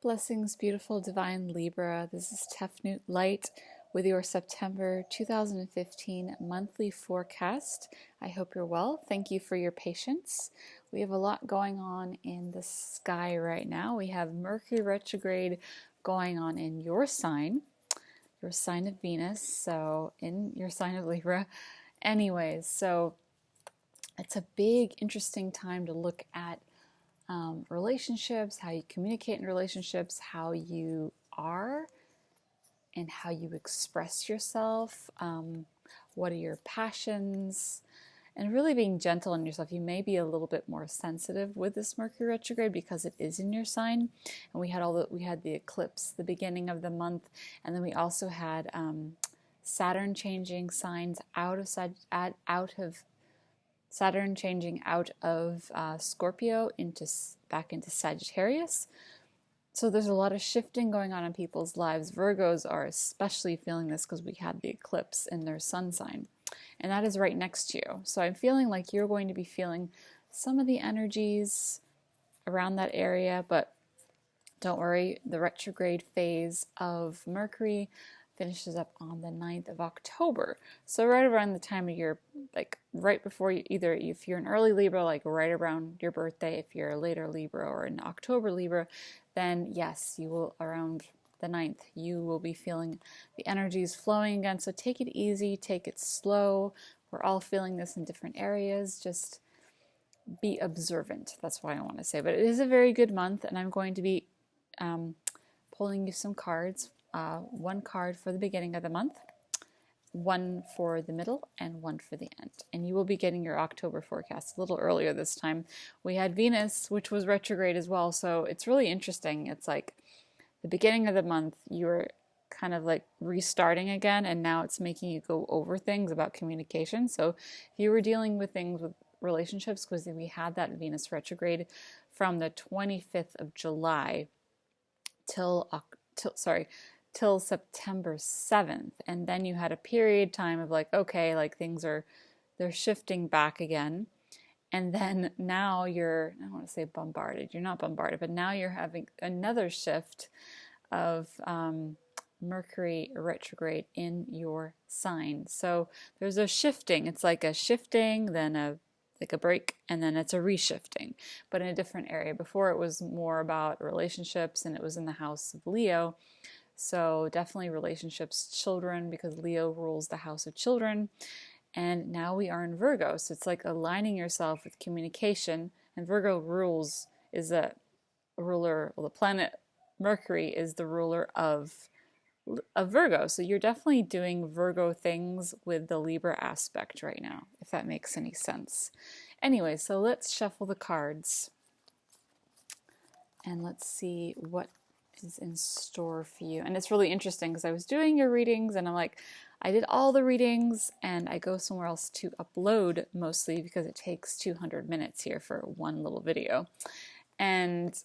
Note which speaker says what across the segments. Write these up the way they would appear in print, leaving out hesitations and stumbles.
Speaker 1: Blessings, beautiful divine Libra. This is Tefnut Light with your September 2015 monthly forecast. I hope you're well. Thank you for your patience. We have a lot going on in the sky right now. We have Mercury retrograde going on in your sign of Venus, so in your sign of Libra. Anyways, so it's a big, interesting time to look at relationships, how you communicate in relationships, how you are and how you express yourself, what are your passions, and really being gentle on yourself. You may be a little bit more sensitive with this Mercury retrograde because it is in your sign, and we had the eclipse the beginning of the month, and then we also had Saturn changing signs out of Saturn changing out of Scorpio back into Sagittarius. So there's a lot of shifting going on in people's lives. Virgos are especially feeling this because we had the eclipse in their sun sign. And that is right next to you. So I'm feeling like you're going to be feeling some of the energies around that area, but don't worry, the retrograde phase of Mercury finishes up on the 9th of October. So right around the time of your, like right before you, either if you're an early Libra, like right around your birthday, if you're a later Libra or an October Libra, then yes, you will, around the 9th, you will be feeling the energies flowing again. So take it easy, take it slow. We're all feeling this in different areas. Just be observant. That's what I want to say. But it is a very good month, and I'm going to be pulling you some cards. One card for the beginning of the month, one for the middle, and one for the end. And you will be getting your October forecast a little earlier this time. We had Venus, which was retrograde as well, so it's really interesting. It's like the beginning of the month, you're kind of like restarting again, and now it's making you go over things about communication. So if you were dealing with things with relationships, because we had that Venus retrograde from the 25th of July till September 7th, and then you had a period time of like, okay, like they're shifting back again, and then now I don't want to say bombarded, you're not bombarded, but now you're having another shift of Mercury retrograde in your sign. So there's a shifting. It's like a shifting, then a break, and then it's a reshifting, but in a different area. Before it was more about relationships, and it was in the house of Leo. So definitely relationships, children, because Leo rules the house of children. And now we are in Virgo. So it's like aligning yourself with communication. And Virgo is a ruler, well, the planet Mercury is the ruler of Virgo. So you're definitely doing Virgo things with the Libra aspect right now, if that makes any sense. Anyway, so let's shuffle the cards. And let's see what is in store for you. And it's really interesting because I was doing your readings and I'm like, I did all the readings and I go somewhere else to upload, mostly because it takes 200 minutes here for one little video. And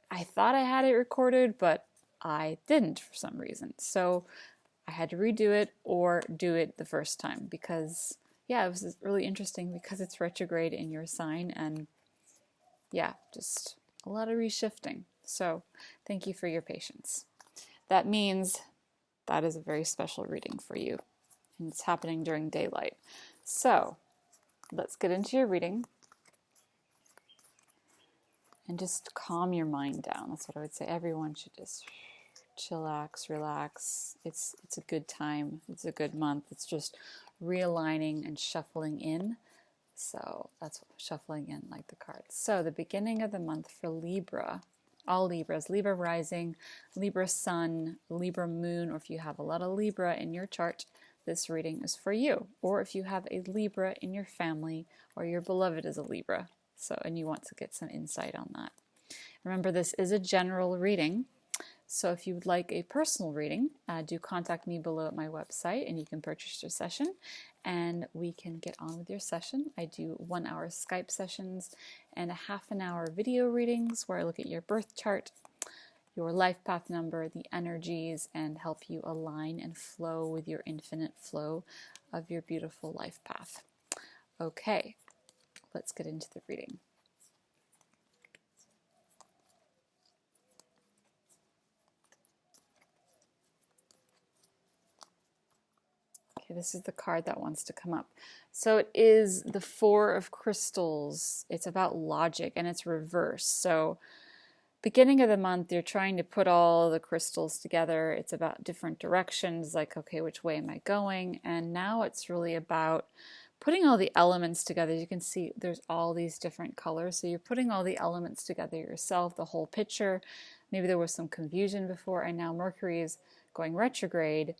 Speaker 1: I thought I had it recorded, but I didn't for some reason. So I had to redo it or do it the first time because, yeah, it was really interesting because it's retrograde in your sign, and yeah, just a lot of reshifting. So thank you for your patience. That means that is a very special reading for you, and it's happening during daylight. So let's get into your reading and just calm your mind down. That's what I would say. Everyone should just chillax, relax. It's a good time. It's a good month. It's just realigning and shuffling in. So that's what shuffling in, like the cards. So the beginning of the month for Libra, all Libras, Libra rising, Libra sun, Libra moon, or if you have a lot of Libra in your chart, this reading is for you. Or if you have a Libra in your family or your beloved is a Libra, and you want to get some insight on that. Remember, this is a general reading. So if you would like a personal reading, do contact me below at my website and you can purchase your session and we can get on with your session. I do 1 hour Skype sessions and a half an hour video readings where I look at your birth chart, your life path number, the energies, and help you align and flow with your infinite flow of your beautiful life path. Okay, let's get into the reading. Okay, this is the card that wants to come up. So it is the Four of Crystals. It's about logic and it's reversed. So beginning of the month, you're trying to put all the crystals together. It's about different directions, like, okay, which way am I going? And now it's really about putting all the elements together. You can see there's all these different colors. So you're putting all the elements together yourself, the whole picture. Maybe there was some confusion before, and now Mercury is going retrograde.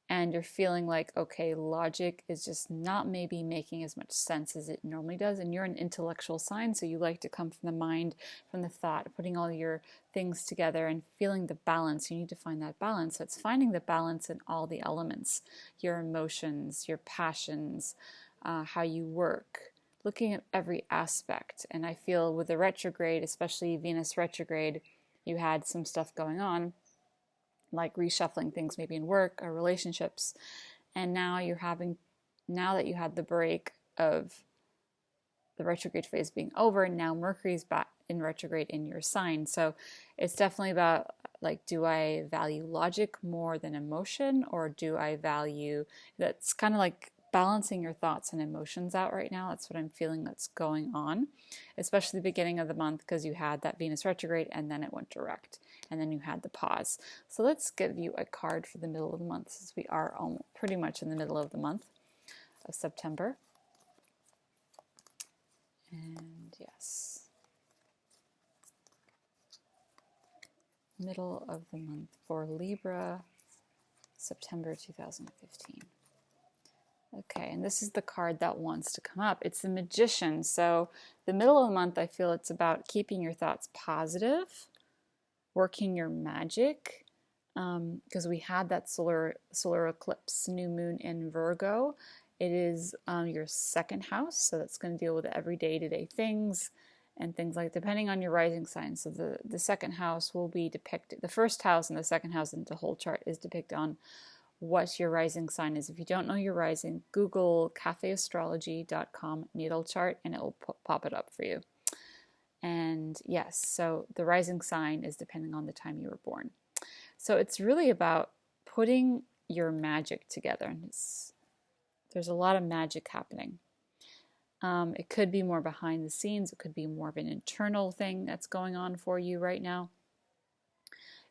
Speaker 1: And you're feeling like, okay, logic is just not maybe making as much sense as it normally does. And you're an intellectual sign, so you like to come from the mind, from the thought, putting all your things together and feeling the balance. You need to find that balance. So it's finding the balance in all the elements, your emotions, your passions, how you work, looking at every aspect. And I feel with the retrograde, especially Venus retrograde, you had some stuff going on, like reshuffling things maybe in work or relationships, and now that you had the break of the retrograde phase being over, now Mercury's back in retrograde in your sign. So it's definitely about, like, do I value logic more than emotion, or do I value, that's kind of like balancing your thoughts and emotions out right now. That's what I'm feeling that's going on, especially the beginning of the month, because you had that Venus retrograde and then it went direct, and then you had the pause. So let's give you a card for the middle of the month, since we are pretty much in the middle of the month of September. And yes, middle of the month for Libra, September 2015. Okay, and this is the card that wants to come up. It's the Magician. So the middle of the month, I feel it's about keeping your thoughts positive, working your magic, because we had that solar eclipse, new moon in Virgo. It is your second house, so that's going to deal with everyday to-day things and things like, depending on your rising sign. So the second house will be depicted, the first house and the second house in the whole chart is depicted on what your rising sign is. If you don't know your rising, Google cafeastrology.com natal chart and it will pop it up for you. And yes, so the rising sign is depending on the time you were born. So it's really about putting your magic together. And there's a lot of magic happening. It could be more behind the scenes. It could be more of an internal thing that's going on for you right now.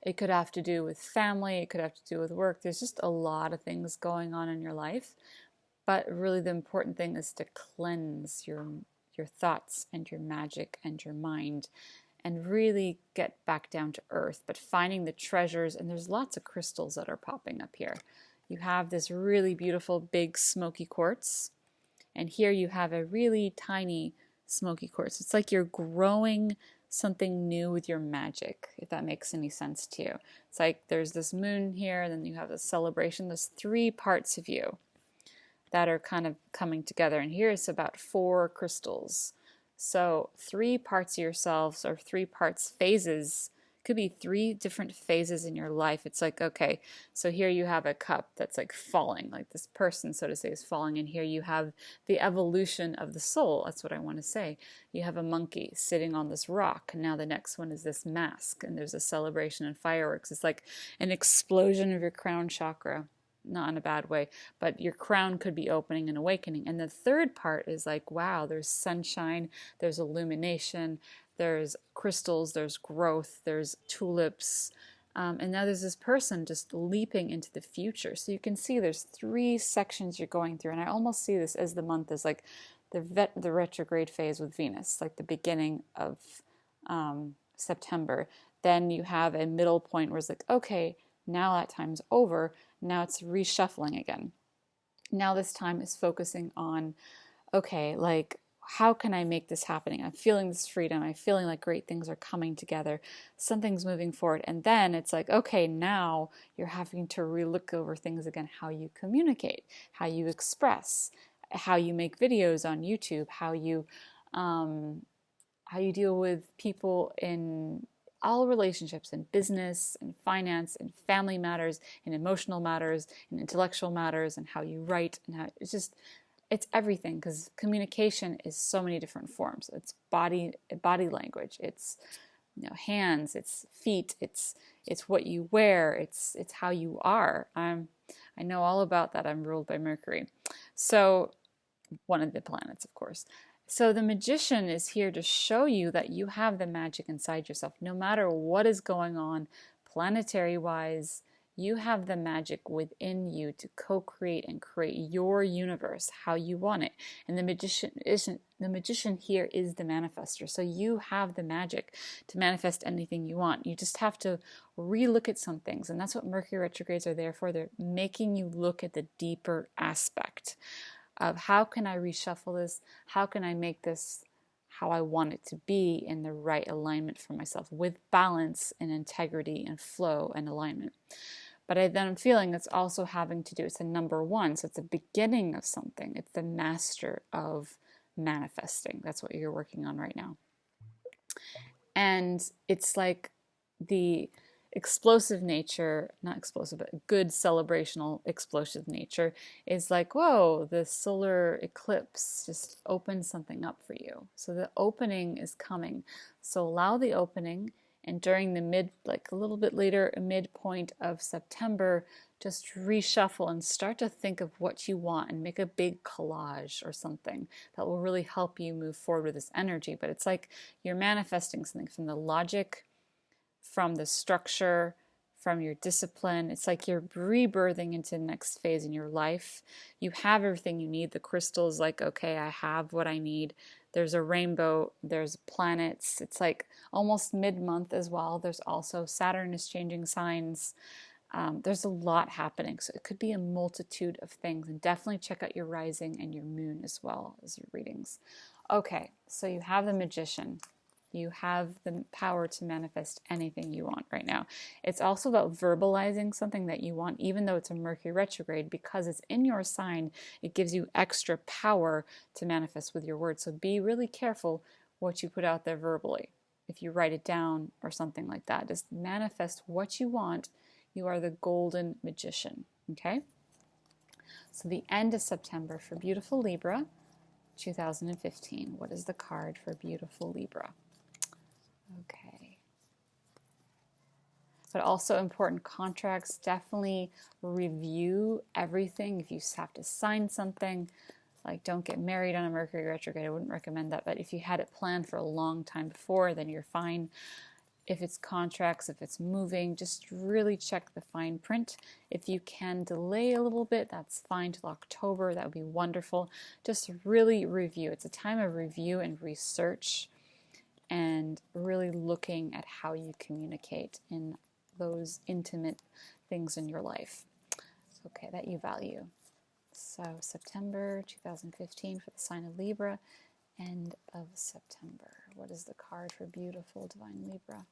Speaker 1: It could have to do with family. It could have to do with work. There's just a lot of things going on in your life. But really the important thing is to cleanse your thoughts and your magic and your mind and really get back down to earth, but finding the treasures. And there's lots of crystals that are popping up here. You have this really beautiful big smoky quartz, and here you have a really tiny smoky quartz. It's like you're growing something new with your magic, if that makes any sense to you. It's like there's this moon here, and then you have this celebration. There's three parts of you that are kind of coming together, and here it's about 4 crystals. So 3 parts of yourselves, or 3 parts, phases. Could be 3 different phases in your life. It's like, okay, so here you have a cup that's like falling, like this person, so to say, is falling, and here you have the evolution of the soul. That's what I want to say. You have a monkey sitting on this rock, and now the next one is this mask, and there's a celebration and fireworks. It's like an explosion of your crown chakra. Not in a bad way, but your crown could be opening and awakening. And the third part is like, wow, there's sunshine, there's illumination, there's crystals, there's growth, there's tulips, and now there's this person just leaping into the future. So you can see there's 3 sections you're going through, and I almost see this as the month as like the retrograde phase with Venus, like the beginning of September. Then you have a middle point where it's like, okay, now that time's over. Now it's reshuffling again. Now this time is focusing on, okay, like, how can I make this happening? I'm feeling this freedom. I'm feeling like great things are coming together. Something's moving forward. And then it's like, okay, now you're having to relook over things again, how you communicate, how you express, how you make videos on YouTube, how you deal with people in all relationships, in business and finance and family matters and emotional matters and intellectual matters, and how you write, and how it's everything, because communication is so many different forms. It's body language, it's hands, it's feet, it's what you wear, it's how you are. I know all about that. I'm ruled by Mercury. So, one of the planets, of course. So, the magician is here to show you that you have the magic inside yourself. No matter what is going on, planetary wise, you have the magic within you to co-create and create your universe how you want it. And the magician here is the manifester. So you have the magic to manifest anything you want. You just have to relook at some things. And that's what Mercury retrogrades are there for. They're making you look at the deeper aspect of how can I reshuffle this? How can I make this how I want it to be in the right alignment for myself with balance and integrity and flow and alignment. But I'm feeling it's also having to do, it's a number one, so it's a beginning of something. It's the master of manifesting. That's what you're working on right now. And it's like the explosive nature, not explosive, but good celebrational explosive nature is like, whoa, the solar eclipse just opened something up for you. So the opening is coming. So allow the opening. And during the like a little bit later, a midpoint of September, just reshuffle and start to think of what you want and make a big collage or something that will really help you move forward with this energy. But it's like you're manifesting something from the logic, from the structure, from your discipline. It's like you're rebirthing into the next phase in your life. You have everything you need. The crystal is like, okay, I have what I need. There's a rainbow, there's planets. It's like almost mid-month as well. There's also Saturn is changing signs. There's a lot happening. So it could be a multitude of things. And definitely check out your rising and your moon as well as your readings. Okay, so you have the magician. You have the power to manifest anything you want right now. It's also about verbalizing something that you want, even though it's a Mercury retrograde, because it's in your sign. It gives you extra power to manifest with your words. So be really careful what you put out there verbally. If you write it down or something like that, just manifest what you want. You are the golden magician, okay? So the end of September for beautiful Libra, 2015. What is the card for beautiful Libra? Okay. But also important contracts, definitely review everything. If you have to sign something, like don't get married on a Mercury retrograde, I wouldn't recommend that. But if you had it planned for a long time before, then you're fine. If it's contracts, if it's moving, just really check the fine print. If you can delay a little bit, that's fine till October. That would be wonderful. Just really review. It's a time of review and research, and really looking at how you communicate in those intimate things in your life. Okay, that you value. So September 2015 for the sign of Libra, end of September. What is the card for beautiful divine Libra?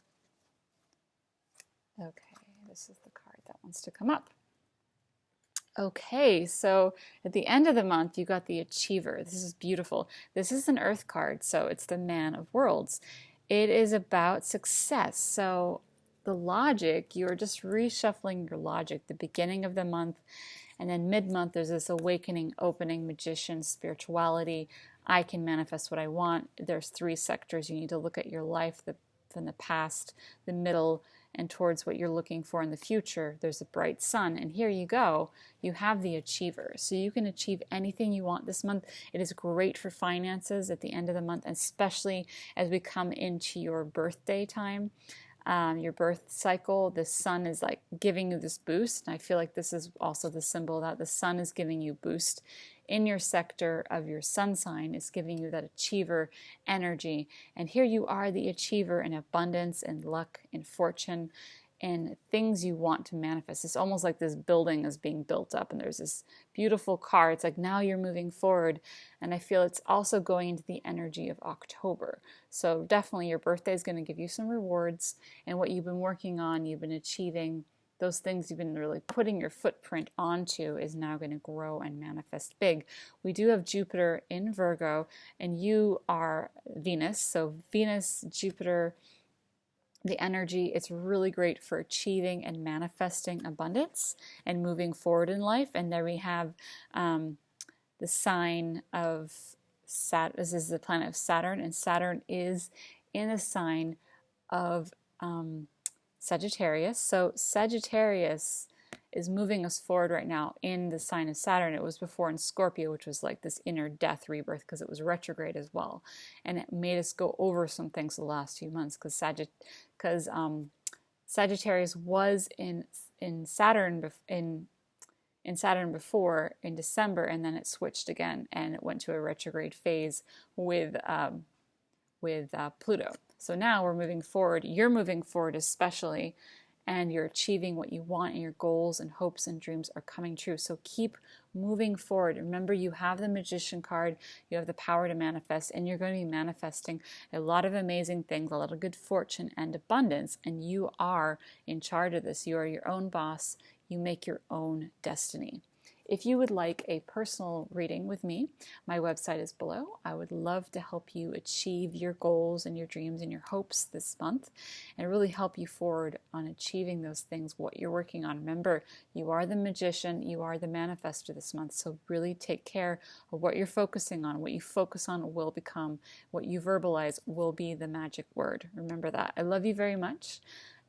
Speaker 1: Okay, this is the card that wants to come up. Okay, so at the end of the month, you got the Achiever. This is beautiful. This is an Earth card, so it's the Man of Worlds. It is about success. So the logic, you're just reshuffling your logic. The beginning of the month, and then mid-month, there's this awakening, opening, magician, spirituality. I can manifest what I want. There's 3 sectors. You need to look at your life from the past, the middle, and towards what you're looking for in the future. There's a bright sun, and here you go. You have the Achiever. So you can achieve anything you want this month. It is great for finances at the end of the month, especially as we come into your birthday time. Your birth cycle, the sun is like giving you this boost. And I feel like this is also the symbol that the sun is giving you boost in your sector of your sun sign. Is giving you that achiever energy. And here you are, the achiever, in abundance and luck and fortune and things you want to manifest. It's almost like this building is being built up and there's this beautiful car. It's like now you're moving forward. And I feel it's also going into the energy of October. So definitely your birthday is going to give you some rewards, and what you've been working on, you've been achieving, those things you've been really putting your footprint onto is now going to grow and manifest big. We do have Jupiter in Virgo, and you are Venus. So Venus, Jupiter, the energy, it's really great for achieving and manifesting abundance and moving forward in life. And there we have the sign of Saturn. This is the planet of Saturn, and Saturn is in a sign of Sagittarius. So Sagittarius is moving us forward right now in the sign of Saturn. It was before in Scorpio, which was like this inner death rebirth because it was retrograde as well. And it made us go over some things the last few months because Sagittarius was in Saturn in Saturn before in December, and then it switched again and it went to a retrograde phase with Pluto. So now we're moving forward. You're moving forward especially, and you're achieving what you want, and your goals and hopes and dreams are coming true. So keep moving forward. Remember, you have the Magician card, you have the power to manifest, and you're going to be manifesting a lot of amazing things, a lot of good fortune and abundance, and you are in charge of this. You are your own boss. You make your own destiny. If you would like a personal reading with me, my website is below. I would love to help you achieve your goals and your dreams and your hopes this month and really help you forward on achieving those things, what you're working on. Remember, you are the magician, you are the manifestor this month, so really take care of what you're focusing on. What you focus on will become, what you verbalize will be the magic word. Remember that. I love you very much.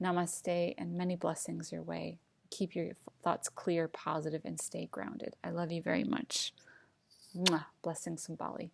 Speaker 1: Namaste and many blessings your way. Keep your thoughts clear, positive, and stay grounded. I love you very much. Mwah. Blessings from Bali.